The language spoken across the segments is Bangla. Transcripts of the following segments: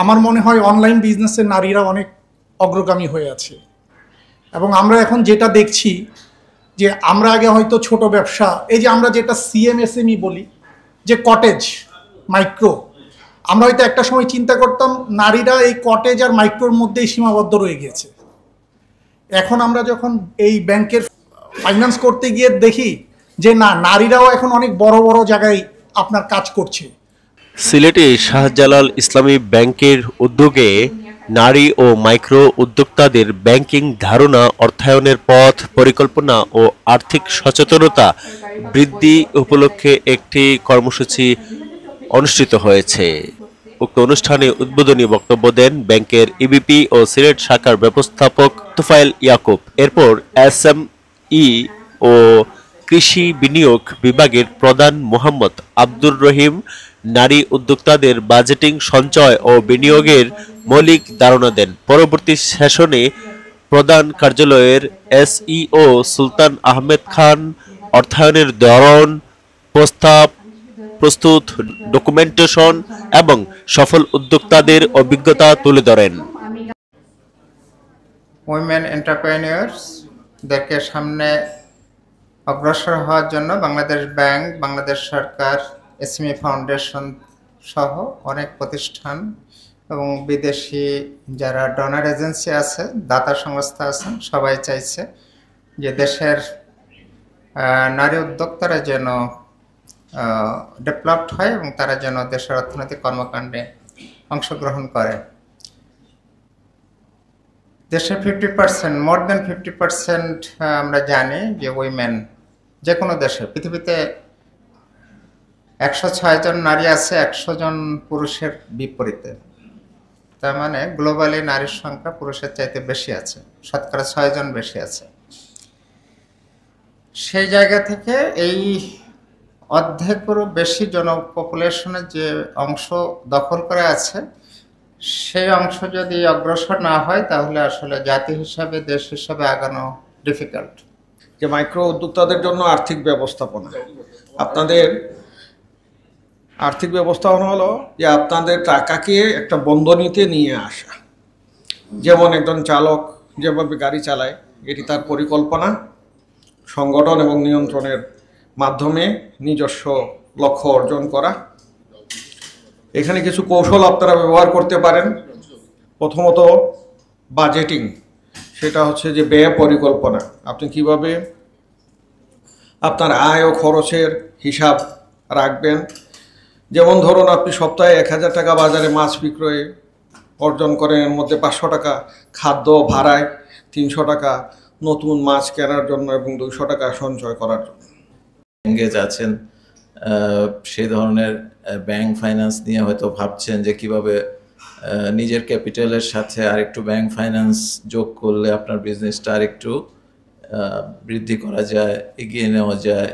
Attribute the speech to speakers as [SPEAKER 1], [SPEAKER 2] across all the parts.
[SPEAKER 1] আমার মনে হয় অনলাইন বিজনেসে নারীরা অনেক অগ্রগামী হয়ে আছে। এবং আমরা এখন যেটা দেখছি যে আমরা আগে হয়তো ছোট ব্যবসা, এই যে আমরা যেটা সিএমএসএমই বলি, যে কটেজ মাইক্রো, আমরা হয়তো একটা সময় চিন্তা করতাম নারীরা এই কটেজ আর মাইক্রোর মধ্যেই সীমাবদ্ধ রয়ে গিয়েছে। এখন আমরা যখন এই ব্যাংকের ফাইন্যান্স করতে গিয়ে দেখি যে না, নারীরাও এখন অনেক বড় বড় জায়গায় আপনার কাজ করছে।
[SPEAKER 2] সিলেটে শাহজালাল ইসলামী ব্যাংকের উদ্যোগে নারী ও মাইক্রো উদ্যোক্তাদের ব্যাংকিং ধারণা, অর্থায়নের পথ পরিকল্পনা ও আর্থিক সচেতনতা বৃদ্ধি উপলক্ষে একটি কর্মসূচি অনুষ্ঠিত হয়েছে। উক্ত অনুষ্ঠানে উদ্বোধনী বক্তব্য দেন ব্যাংকের ইবিপি ও সিলেট শাখার ব্যবস্থাপক তুফাইল ইয়াকুব। এরপর এসএমই ও কৃষি বিনিয়োগ বিভাগের প্রধান মোহাম্মদ আব্দুর রহিম নারী উদ্যোক্তাদের বাজেটিং, সঞ্চয় ও বিনিয়োগের মৌলিক ধারণা দেন। পরবর্তী সেশনে প্রধান কার্যালয়ের এসইও সুলতান আহমেদ খান অর্থায়নের ধরন, প্রস্তাব প্রস্তুত, ডকুমেন্টেশন এবং সফল উদ্যোক্তাদের অভিজ্ঞতা তুলে ধরেন।
[SPEAKER 3] উইমেন এন্টারপ্রেনিয়র্সদেরকে সামনে অগ্রসর হওয়ার জন্য বাংলাদেশ ব্যাংক, বাংলাদেশ সরকার, এসএমই ফাউন্ডেশন সহ অনেক প্রতিষ্ঠান এবং বিদেশি যারা ডোনার এজেন্সি আছে, দাতা সংস্থা আছেন, সবাই চাইছে যে দেশের নারী উদ্যোক্তারা যেন ডেভেলপড হয় এবং তারা যেন দেশের অর্থনৈতিক কর্মকাণ্ডে অংশগ্রহণ করে। দেশের 50%, মোর দেন 50% আমরা জানি যে উইমেন, যে কোনো দেশে পৃথিবীতে 106 জন নারী আছে 100 জন পুরুষের বিপরীতে। তার মানে গ্লোবালি নারীর সংখ্যা পুরুষের চাইতে বেশি আছে, শতকরা 6 জন বেশি আছে। সেই জায়গা থেকে এই অর্ধেকেরও বেশি পপুলেশনের যে অংশ দখল করে আছে, সেই অংশ যদি অগ্রসর না হয় তাহলে আসলে জাতি হিসাবে, দেশ হিসাবে আগানো ডিফিকাল্ট।
[SPEAKER 4] যে মাইক্রো উদ্যোক্তাদের জন্য আর্থিক ব্যবস্থাপনা, আপনাদের আর্থিক ব্যবস্থাপনা হলো যে আপনাদের টাকাকে একটা বন্ধনীতে নিয়ে আসা। যেমন একজন চালক যেভাবে গাড়ি চালায়, এটি তার পরিকল্পনা, সংগঠন এবং নিয়ন্ত্রণের মাধ্যমে নিজস্ব লক্ষ্য অর্জন করা। এখানে কিছু কৌশল আপনারা ব্যবহার করতে পারেন। প্রথমত বাজেটিং, সেটা হচ্ছে যে ব্যয় পরিকল্পনা। আপনি কিভাবে আপনার আয় ও খরচের হিসাব রাখবেন। যেমন ধরুন আপনি সপ্তাহে 1000 টাকা বাজারে মাছ বিক্রয়ে অর্জন করেন, এর মধ্যে 500 টাকা খাদ্য ভাড়ায়, 300 টাকা নতুন মাছ কেনার জন্য এবং 200 টাকা সঞ্চয় করার জন্য।
[SPEAKER 5] এঙ্গেজ আছেন, সেই ধরনের ব্যাংক ফাইন্যান্স নিয়ে হয়তো ভাবছেন যে কিভাবে নিজের ক্যাপিটালের সাথে আরেকটু ব্যাংক ফাইন্যান্স যোগ করলে আপনার বিজনেসটা আরেকটু বৃদ্ধি করা যায়, এগিয়ে নেওয়া যায়।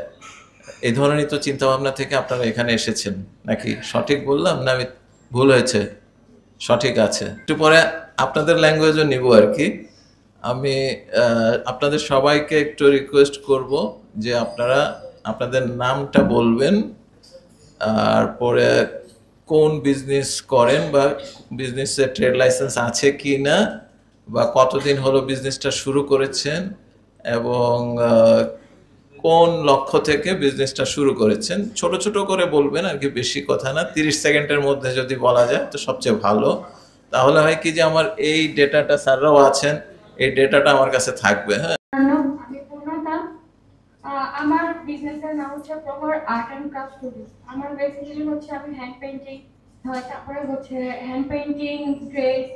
[SPEAKER 5] এই ধরনের তো চিন্তাভাবনা থেকে আপনারা এখানে এসেছেন নাকি? সঠিক বললাম না আমি ভুল হয়েছে? সঠিক আছে। একটু পরে আপনাদের ল্যাঙ্গুয়েজও নিব আর কি। আমি আপনাদের সবাইকে একটু রিকোয়েস্ট করব যে আপনারা আপনাদের নামটা বলবেন, আর পরে কোন বিজনেস করেন বা বিজনেসের ট্রেড লাইসেন্স আছে কি না, বা কতদিন হলো বিজনেসটা শুরু করেছেন এবং কোন লক্ষ্য থেকে বিজনেসটা শুরু করেছেন। ছোট ছোট করে বলবেন আর কি, বেশি কথা না। 30 সেকেন্ডের মধ্যে যদি বলা যায় তো সবচেয়ে ভালো। তাহলে হয় কি যে আমার এই ডেটাটা, স্যাররাও আছেন, এই ডেটাটা আমার কাছে থাকবে। হ্যাঁ,
[SPEAKER 6] আমার বিজনেসের নাম হচ্ছে proper art and craft studio. আমার বেসিক্যালি হচ্ছে আমি হ্যান্ড পেইন্টিং, তারপরে হচ্ছে hand painting, dress,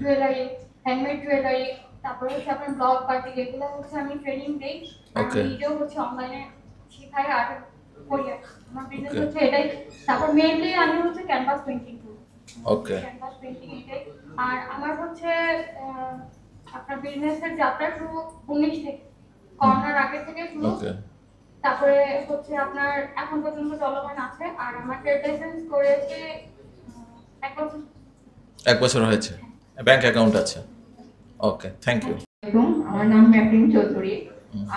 [SPEAKER 6] jewellery, handmade jewellery, তারপরে হচ্ছে আপনার ব্লগ পার্টি, এগুলো হচ্ছে আমি ট্রেনিং দেই। আমি নিজেও হচ্ছে অনলাইনে শেখাই, আর্ট করি। আমার বিজনেস হচ্ছে এটাই। তারপর মেইনলি আমি হচ্ছে ক্যানভাস পেইন্টিং করি।
[SPEAKER 5] ওকে,
[SPEAKER 6] ক্যানভাস পেইন্টিং এটাই। আর আমার হচ্ছে আপনার বিজনেসের যাত্রা শুরু 19 থেকে, করোনার আগে থেকে শুরু। তারপরে হচ্ছে আপনার এখন পর্যন্ত চলমান আছে। আর আমার ট্রেড লাইসেন্স করেছে 1
[SPEAKER 5] বছর হয়েছে, ব্যাংক অ্যাকাউন্ট আছে। ওকে, থ্যাংক ইউ।
[SPEAKER 7] আমার নাম ম্যাপরিন চৌধুরী।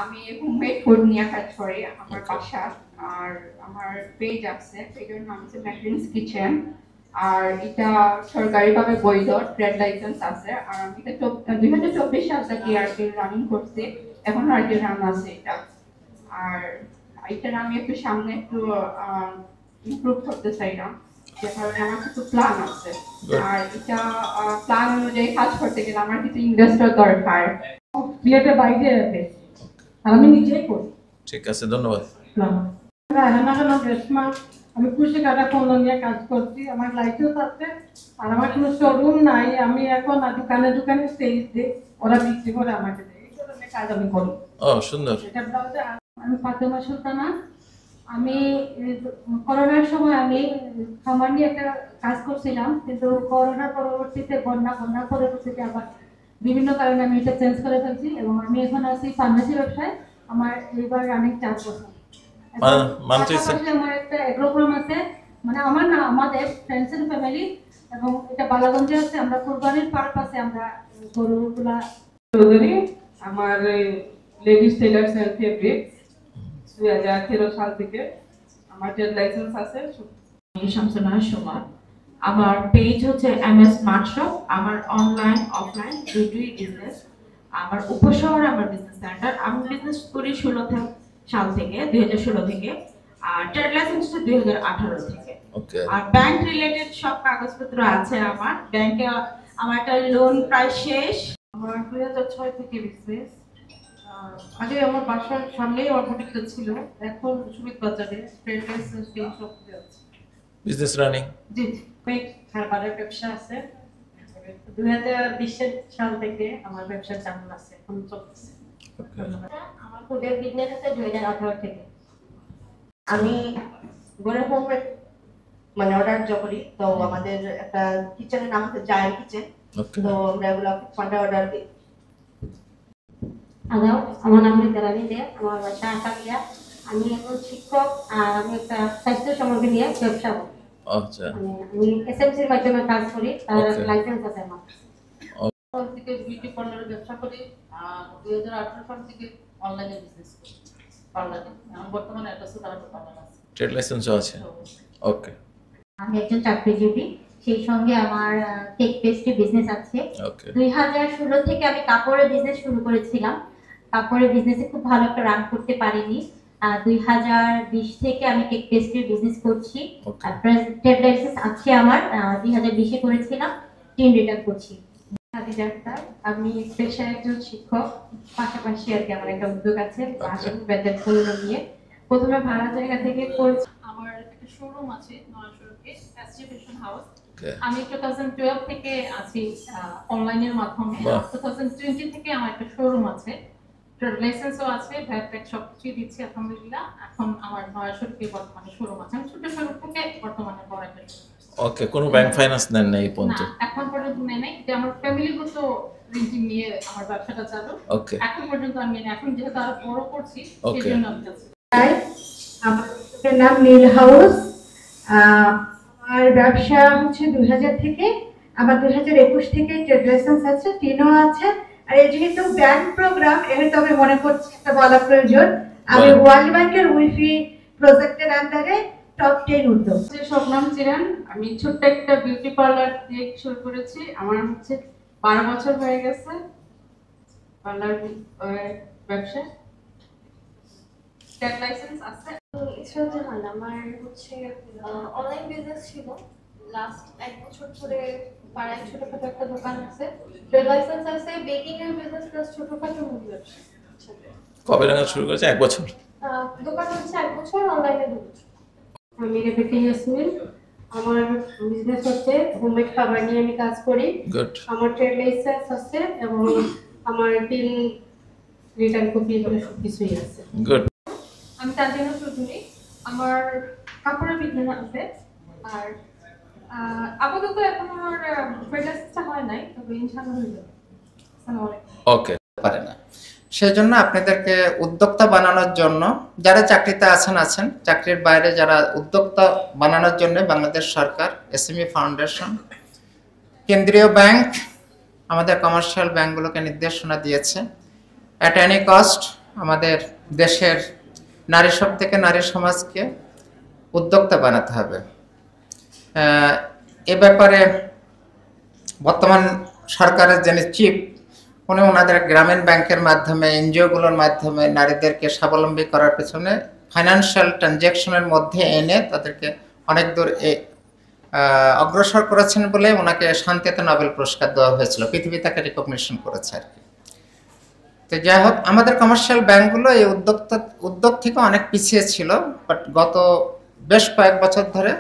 [SPEAKER 7] আমি হোমমেড ফুড নিয়ে কাজ করি আমার বাসা। আর আমার পেজ আছে, পেজের নাম হচ্ছে ম্যাপরিনস কিচেন। আর এটা সরকারিভাবে বৈধ, ট্রেড লাইসেন্স আছে। আর আমি এটা 2024 সাল থেকে আর কি রানিং করছি, এখন আর কি রান আছে এটা। আর এটার আমি একটু সামনে একটু ইমপ্রুভ করতে চাই না, যে কারণে আমার কিছু প্ল্যান আছে। আর এটা প্ল্যান অনুযায়ী কাজ করতে গেলে আমার কিছু ইনভেস্টর দরকার।
[SPEAKER 8] বিয়েটা বাইরে আছে আর আমি নিজেই করি।
[SPEAKER 5] ঠিক আছে, ধন্যবাদ।
[SPEAKER 8] আমি খুশি কাটা ফোন নিয়ে কাজ করছি, আমার লাইসেন্স আছে আর আমার কোনো শোরুম নাই। আমি এখন দোকানে দোকানে সেলস দিই, ওরা বিক্রি করে আমাকে দেয়, এই ধরনের কাজ আমি করি।
[SPEAKER 5] ও সুন্দর।
[SPEAKER 8] এটা ব্লাউজে আমি ফাতেমা সুলতানা। আমি করোনার সময় আমি খামার নিয়ে একটা কাজ করছিলাম, কিন্তু করোনার পরবর্তীতে বন্যার পরবর্তীতে আবার বিভিন্ন কারণে আমি এটা চেঞ্জ করে ফেলছি এবং আমি এখন আছি ফার্মেসি ব্যবসায়। আমার এইবার রানিং 4 বছর। আমার একটা এগ্রো ফার্ম আছে, মানে আমার না, আমাদের ফ্রেন্ডস এন্ড ফ্যামিলি, এবং এটা বালাগঞ্জে আছে। আমরা কুরবানির পারপাসে আমরা গরুগুলা
[SPEAKER 9] চৌধুরী। আমার লেডিস টেলার্স এন্ড ফেব্রিক্স 2013 সাল থেকে আমার ট্রেড লাইসেন্স আছে।
[SPEAKER 10] শামসুন্নাহ সুমন। আমার পেজ হচ্ছে MS স্মার্ট শপ। আমার অনলাইন অফলাইন দুটোই বিজনেস। আমার উপশহর আমার বিজনেস সেন্টার। আমি বিজনেস করি 2016 সাল থেকে, 2016 থেকে। আর ট্রেড লাইসেন্স 2018 থেকে। আর ব্যাংক রিলেটেড সব কাগজপত্র আছে আমার ব্যাংকে। আমার একটা লোন প্রায় শেষ।
[SPEAKER 8] আমার 2006 থেকে বিজনেস। আগে আমার বাসার সামনেই অটোমেটিক্যাল ছিল, এখন সুমিত বাজারে ট্রেড লাইসেন্স দিয়ে সব আছে।
[SPEAKER 5] Business running.
[SPEAKER 8] জি, খাবারের ব্যবসা আছে। 2020 সাল থেকে আমার ব্যবসা চালু আছে, এখন চলছে।
[SPEAKER 11] আমার ফুডের বিজনেস আছে 2018 থেকে। আমি ঘরে হোম মানে অর্ডার করি, তো আমাদের একটা কিচেনের নাম আছে জায়ান্ট কিচেন। তো আমরা এগুলো ফান্ডা অর্ডার দিই। আদাব, আমার নাম নিতারানি দে, আমার বাসা আটালিয়া। আমি এখন শিক্ষক আর আমি একটা স্বাস্থ্য সামগ্রী নিয়ে ব্যবসা করি।
[SPEAKER 5] আচ্ছা,
[SPEAKER 11] আমি SMC এর মাধ্যমে কাজ করি, তার লাইসেন্স আছে আমার।
[SPEAKER 8] থেকে বিউটি পার্লারের ব্যবসা করি আর 2018 সাল থেকে অনলাইনে বিজনেস করি পার্লারে। আমার বর্তমানে একটা সুতার পার্লার আছে,
[SPEAKER 5] ট্রেড লাইসেন্সও আছে। ওকে।
[SPEAKER 11] আমি একজন চাকরিজীবী, সেই সঙ্গে আমার কেক পেস্ট্রি বিজনেস আছে। 2016 থেকে আমি কাপড়ের বিজনেস শুরু করেছিলাম। কাপড়ের বিজনেসে খুব ভালো একটা রান করতে পারিনি। 2020 থেকে আমি কেক পেস্ট্রি বিজনেস করছি। ট্রেড লাইসেন্স আছে আমার, 2020 করেছিলাম, 3 রিটার্ন করছি। আমি পেশায় একজন শিক্ষক, পাশাপাশি আর কি আমার একটা উদ্যোগ আছে বেতন পূর্ণ নিয়ে। প্রথমে ভাড়া জায়গা থেকে করছি।
[SPEAKER 8] আমার একটা শোরুম আছে নয়াসড়কে, SG ফ্যাশন হাউস। আমি 2012 থেকে আছি অনলাইনের মাধ্যমে। 2020 থেকে আমার একটা শোরুম আছে, ট্রেড লাইসেন্সও আছে, ভ্যাট ট্যাক্স সবকিছু দিচ্ছি আলহামদুলিল্লাহ। এখন আমার নয়াসড়কে বর্তমানে শোরুম আছে। আমি ছোট শোরুম থেকে বর্তমানে বড় একটা শোরুম।
[SPEAKER 5] ওকে, কোনো ব্যাংক ফাইন্যান্স নেন না এই পর্যন্ত?
[SPEAKER 8] এখন পর্যন্ত নেই নাই, এটা আমার ফ্যামিলিগত রিজিন নিয়ে আমার ব্যবসাটা চালু।
[SPEAKER 5] ওকে,
[SPEAKER 8] এখন পর্যন্ত আমি এখন যেহেতু আরো বড় করছি সেজন্য আমি চাচ্ছি।
[SPEAKER 12] আমার নাম নীল হাউস। আমার ব্যবসা হচ্ছে 2000 থেকে। আমার 2021 থেকে ট্রেড লাইসেন্স আছে, 3ও আছে। আর এই যেহেতু ব্যাংক প্রোগ্রাম, এর তবে মনে করছি একটা বলা প্রয়োজন। আমি ওয়ার্ল্ড ব্যাংকের উইফি প্রজেক্টের আন্ডারে টপ 10 উদ্যোগ।
[SPEAKER 8] স্বপ্নাম চিরান। আমি ছোট্ট একটা বিউটি পার্লার দিয়ে শুরু করেছি। আমার হচ্ছে 12 বছর হয়ে গেছে পার্লার ব্যবসা। ট্রেড লাইসেন্স আছে।
[SPEAKER 6] আমার হচ্ছে অনলাইন বিজনেস ছিল, লাস্ট 1 বছর ধরে পাড়ায় ছোটখাটো একটা দোকান আছে। ট্রেড লাইসেন্স আছে, বেকিং এর বিজনেস প্লাস ছোটখাটো মুদি ব্যবসা।
[SPEAKER 5] কবে নাগাদ শুরু করেছে? 1 বছর।
[SPEAKER 6] দোকান হচ্ছে 1 বছর, অনলাইনে 2 বছর।
[SPEAKER 11] আমি রেবেকা ইয়াসমিন। আমার বিজনেস হচ্ছে হোমমেড খাবার নিয়ে আমি কাজ করি। আমার ট্রেড লাইসেন্স আছে এবং আমার 3 রিটার্ন কপি এগুলো সবকিছুই আছে।
[SPEAKER 5] গুড।
[SPEAKER 6] আমি তানজিনা চৌধুরী। আমার কাপড়ের বিজনেস আছে। আর আপাতত এখন আমার ট্রেড লাইসেন্সটা হয় নাই, তবে ইনশাআল্লাহ হয়ে যাবে।
[SPEAKER 5] ওকে।
[SPEAKER 3] পারে না, সেজন্য আপনাদেরকে উদ্যোক্তা বানানোর জন্য, যারা চাকরিতে আছেন, চাকরির বাইরে যারা উদ্যোক্তা বানানোর জন্য বাংলাদেশ সরকার SME ফাউন্ডেশন, কেন্দ্রীয় ব্যাংক, আমাদের কমার্শিয়াল ব্যাংকগুলোকে নির্দেশনা দিয়েছে, অ্যাট এনি কস্ট আমাদের দেশের নারী শক্তিকে, নারী সমাজকে উদ্যোক্তা বানাতে হবে। এ ব্যাপারে বর্তমান সরকারের যিনি চিফ, উনি ওনাদের গ্রামীণ ব্যাংকের মাধ্যমে, এনজিওগুলোর মাধ্যমে নারীদেরকে স্বাবলম্বী করার পেছনে ফাইন্যান্সিয়াল ট্রানজ্যাকশনের মধ্যে এনে তাদেরকে অনেক দূর অগ্রসর করেছেন বলে ওনাকে শান্তিতে নোবেল পুরস্কার দেওয়া হয়েছিল, পৃথিবী তাকে রিকগনিশন করেছে আর কি। তো যাই হোক, আমাদের কমার্শিয়াল ব্যাংকগুলো এই উদ্যোগ থেকে অনেক পিছিয়ে ছিল, বাট গত বেশ কয়েক বছর ধরে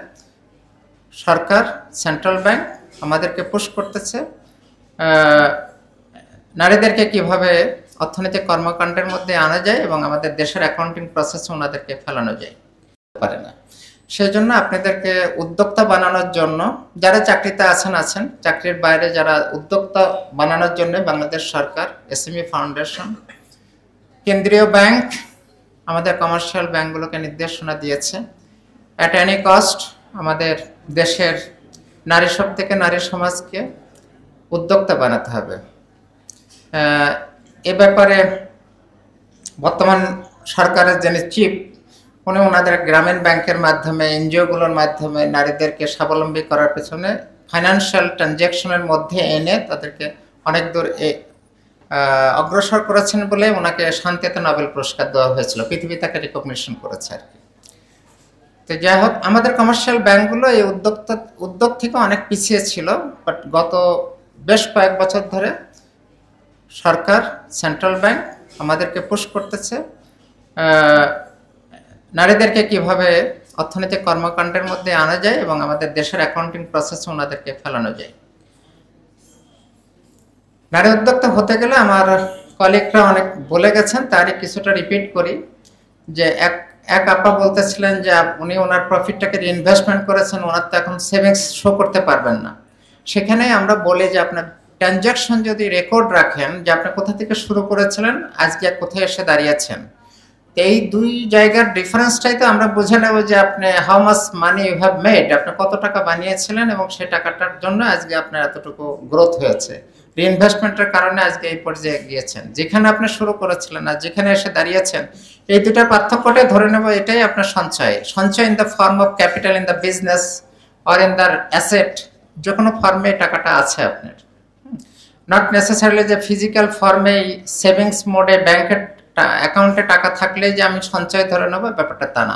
[SPEAKER 3] সরকার, সেন্ট্রাল ব্যাংক আমাদেরকে পুশ করতেছে নারীদেরকে কিভাবে অর্থনৈতিক কর্মকাণ্ডের মধ্যে আনা যায় এবং আমাদের দেশের অ্যাকাউন্টিং প্রসেসে ওনাদেরকে ফেলানো যায় পারে না। সেই জন্য আপনাদেরকে উদ্যোক্তা বানানোর জন্য, যারা চাকরিতে আছেন, চাকরির বাইরে যারা উদ্যোক্তা বানানোর জন্য বাংলাদেশ সরকার, এসএমই ফাউন্ডেশন, কেন্দ্রীয় ব্যাংক আমাদের কমার্শিয়াল ব্যাংকগুলোকে নির্দেশনা দিয়েছে অ্যাট এনি কস্ট আমাদের দেশের নারী শক্তিকে, নারী সমাজকে উদ্যোক্তা বানাতে হবে। এ ব্যাপারে বর্তমান সরকারের যিনি চিফ, উনি ওনাদের গ্রামীণ ব্যাংকের মাধ্যমে, এনজিওগুলোর মাধ্যমে নারীদেরকে স্বাবলম্বী করার পেছনে ফাইন্যান্সিয়াল ট্রানজ্যাকশনের মধ্যে এনে তাদেরকে অনেক দূর অগ্রসর করেছেন বলে ওনাকে শান্তিতে নোবেল পুরস্কার দেওয়া হয়েছিল, পৃথিবী তাকে রিকগনিশন করেছে আর কি। তো যাই হোক, আমাদের কমার্শিয়াল ব্যাংকগুলো এই উদ্যোগ থেকে অনেক পিছিয়ে ছিল, বাট গত বেশ কয়েক বছর ধরে সরকার, সেন্ট্রাল ব্যাংক আমাদেরকে পুশ করতেছে নারীদেরকে কিভাবে অর্থনৈতিক কর্মকাণ্ডের মধ্যে আনা যায় এবং আমাদের দেশের অ্যাকাউন্টিং প্রসেসে ওনাদেরকে ফেলানো যায়। নারী উদ্যোক্তা হতে গেলে আমার কলিগরা অনেক বলে গেছেন, তারই কিছুটা রিপিট করি। যে এক আপা বলতেছিলেন যে উনি ওনার প্রফিটটাকে রিইনভেস্টমেন্ট করেছেন, ওনার তো এখন সেভিংস শো করতে পারবেন না। সেখানে আমরা বলি যে আপনার ট্রানজ্যাকশন যদি রেকর্ড রাখেন, যে আপনি কোথা থেকে শুরু করেছিলেন, আজকে কোথায় এসে দাঁড়িয়েছেন, এই দুই জায়গার ডিফারেন্সটাই তো আমরা বুঝে নেব যে আপনি how much money you have made, আপনি কত টাকা বানিয়েছিলেন এবং সেই টাকাটার জন্য আজকে আপনার এতটুকু গ্রোথ হয়েছে, রিইনভেস্টমেন্টের কারণে আজকে এই পর্যায়ে গিয়েছেন। যেখানে আপনি শুরু করেছিলেন আর যেখানে এসে দাঁড়িয়েছেন, এই দুটার পার্থক্যটাই ধরে নেব, এটাই আপনার সঞ্চয়। সঞ্চয় in the form of capital in the business or in the asset, যে কোনো ফর্মে টাকাটা আছে আপনার, নট নেসেসারিলি যে ফিজিক্যাল ফর্মে সেভিংস মোডে ব্যাংকের অ্যাকাউন্টে টাকা থাকলেই যে আমি সঞ্চয় ধরে নেবো, ব্যাপারটা তা না।